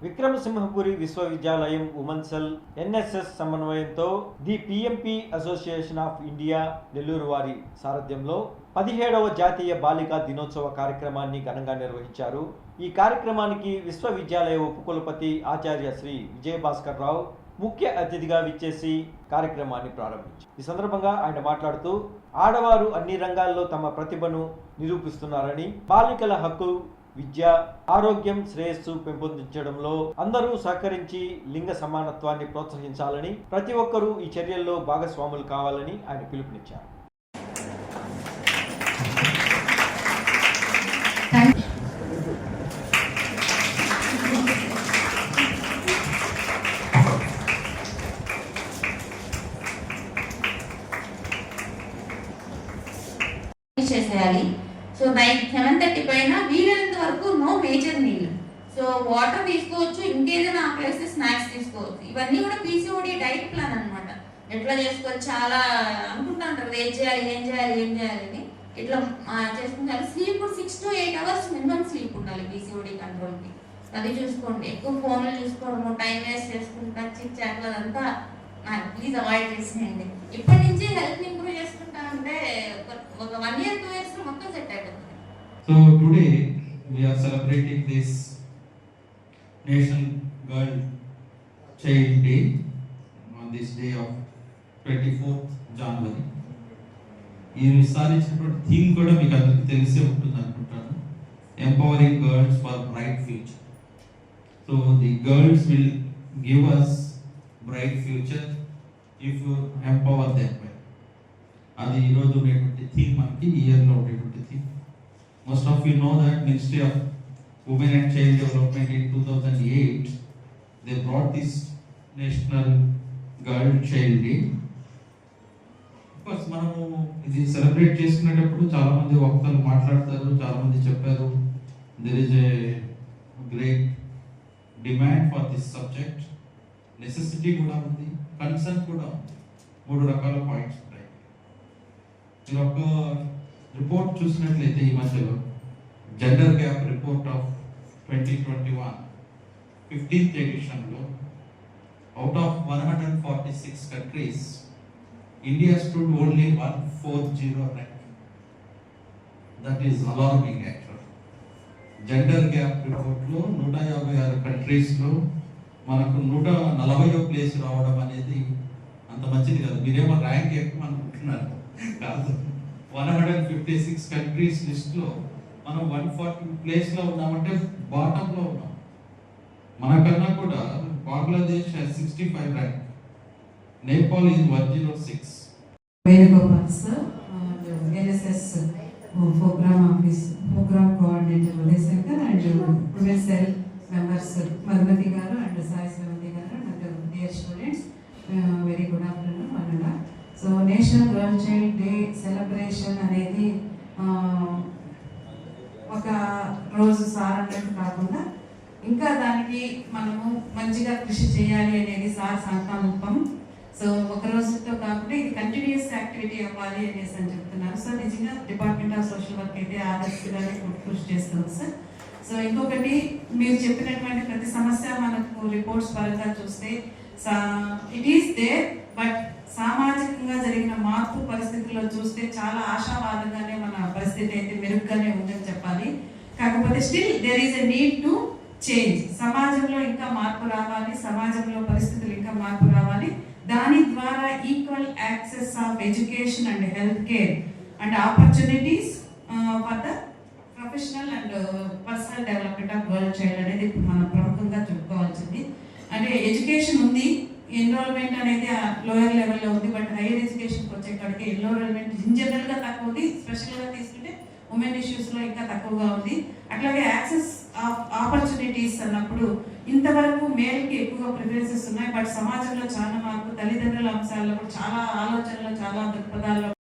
విక్రమసింహపురి విశ్వవిద్యాలయం women cell NSS సమన్వయంతో the PMP association of India Nellore వారి సారథ్యంలో 17వ జాతీయ బాలికా దినోత్సవ కార్యక్రమాన్ని ఘనంగా నిర్వహించారు. ఈ కార్యక్రమానికి విశ్వవిద్యాలయ ఉపకులపతి ఆచార్య శ్రీ విజయభాస్కర్ రావు ముఖ్య అతిథిగా విచ్చేసి కార్యక్రమాన్ని ప్రారంభించారు. ఈ సందర్భంగా ఆయన మాట్లాడుతూ ఆడవారు అన్ని రంగాల్లో తమ ప్రతిభను నిరూపిస్తున్నారని, బాలికల హక్కు, విద్య, ఆరోగ్యం, శ్రేయస్సు పెంపొందించడంలో అందరూ సహకరించి లింగ సమానత్వాన్ని ప్రోత్సహించాలని, ప్రతి ఒక్కరూ ఈ చర్యల్లో భాగస్వాములు కావాలని ఆయన పిలుపునిచ్చారు. చేసేయాలి. సో 7:30 పైన వీలైనంత వరకు no major meal. So water తీసుకోవచ్చు, ఇంకేదైనా ఆకలిస్తే స్నాక్స్ తీసుకోవచ్చు. ఇవన్నీ కూడా పీసీఓడి డైట్ ప్లాన్ అనమాట. ఎట్లా చేసుకోవాలి, చాలా అనుకుంటా ఉంటారు ఏం చేయాలి అని. ఇట్లా చేసుకుంటారు. Sleep 6 to 8 hours minimum sleep ఉండాలి పీసీఓడి కంట్రోల్కి. అది చూసుకోండి. ఎక్కువ ఫోన్లు చూసుకోవడము, టైం వేస్ట్ చేసుకుంటా, చిట్ చాట్ అదంతా ప్లీజ్ అవాయిడ్ చేసేయండి. ఇప్పటి నుంచి హెల్త్ ఇంప్రూవ్ చేసుకుంటా అంటే ఒక 1 year 2 years మొత్తం సెట్ అయిపోతుంది. So today we are celebrating this National Girl Child Day on this day of 24th January. ఈసారి ఇచ్చినటువంటి థీమ్ కూడా మీకు అందరికీ తెలిసే ఉంటుంది అనుకుంటాను. Empowering girls for bright future. So the girls will give us bright future if you empower them. అది ఈరోజు ఉండేటువంటి థీమ్, మనకి ఇయర్లో ఉండేటువంటి theme. Most of you know that ministry of women and child development in 2008 they brought this national girl child day. మనము ఇది celebrate చేసుకునేటప్పుడు చాలా మంది వక్తలు మాట్లాడతారు, చాలా మంది చెప్పారు. There is a great demand for this subject. Necessity కూడా ఉంది, కన్సర్న్ కూడా ఉంది. 3 రకాల పాయింట్స్ ఉంటాయి. మీరు ఒక రిపోర్ట్ చూసినట్లయితే ఈ మధ్యలో gender gap report of 2021 15th ఎడిషన్లో out of 146 countries India stood only 140 rank. That is alarming actually. Gender gap report లో 156 కంట్రీస్ లో మనకు 140వ ప్లేస్ రావడం అనేది అంత మంచిది కాదు. మీరేమో ర్యాంక్ ఎక్కువ అనుకుంటున్నారు కాదు. 156 కంట్రీస్ లిస్ట్ లో మనం 140 ప్లేస్ లో ఉన్నామంటే బాటమ్ లో ఉన్నాం. మనకన్నా కూడా Bangladesh 65 rank. Nepal is 106. Venugopal sir, NSS program office, program coordinator Udayshankar and women cell members Madhumati garu and Sai Sravati garu and dear students, very good afternoon Manala. So National Girl Child Day celebration అనేది ఒక రోజు సారన్నట్టు కాకుండా ఇంకా దానికి మనము మంచిగా కృషి చేయాలి అనేది సార్ సంకల్పం. సో ఒక రోజుతో కాకుండా ఇది కంటిన్యూస్ యాక్టివిటీ అవ్వాలి అనేసి అని చెప్తున్నారు. సో నిజంగా డిపార్ట్మెంట్ ఆఫ్ సోషల్ వర్క్ అయితే ఆదర్శంగానే కృషి చేస్తుంది సార్. సో ఇంకొకటి, మీరు చెప్పినటువంటి ప్రతి సమస్య మనకు రిపోర్ట్స్ పరంగా చూస్తే ఇట్ ఈస్ దేర్, బట్ సామాజికంగా జరిగిన మార్పు పరిస్థితుల్లో చూస్తే చాలా ఆశావాదంగానే మన పరిస్థితి అయితే మెరుగ్గానే ఉందని చెప్పాలి. కాకపోతే still there is a need to change. సమాజంలో ఇంకా మార్పు రావాలి, సమాజంలో పరిస్థితులు ఇంకా మార్పు రావాలి. దాని ద్వారా equal access of education and health care and opportunities for the professional and personal development of girl child అనేది ఇప్పుడు మనం ప్రముఖంగా చెప్పుకోవాల్సింది. అంటే ఎడ్యుకేషన్ ఉంది, ఎన్రోల్మెంట్ అనేది లోయర్ లెవెల్లో ఉంది, బట్ హైయర్ ఎడ్యుకేషన్కి వచ్చేకాడికి ఎన్రోల్మెంట్ ఇన్ జనరల్గా తక్కువ ఉంది. స్పెషల్గా తీసుకుంటే ఉమెన్ ఇష్యూస్లో ఇంకా తక్కువగా ఉంది. అట్లాగే యాక్సెస్ ఆఫ్ ఆపర్చునిటీస్ అన్నప్పుడు ఇంతవరకు మేల్కి ఎక్కువగా ప్రిఫరెన్సెస్ ఉన్నాయి, బట్ సమాజంలో చాలా మార్పు, తల్లిదండ్రుల అంశాల్లో కూడా చాలా ఆలోచనలు, చాలా దృక్పథాల్లో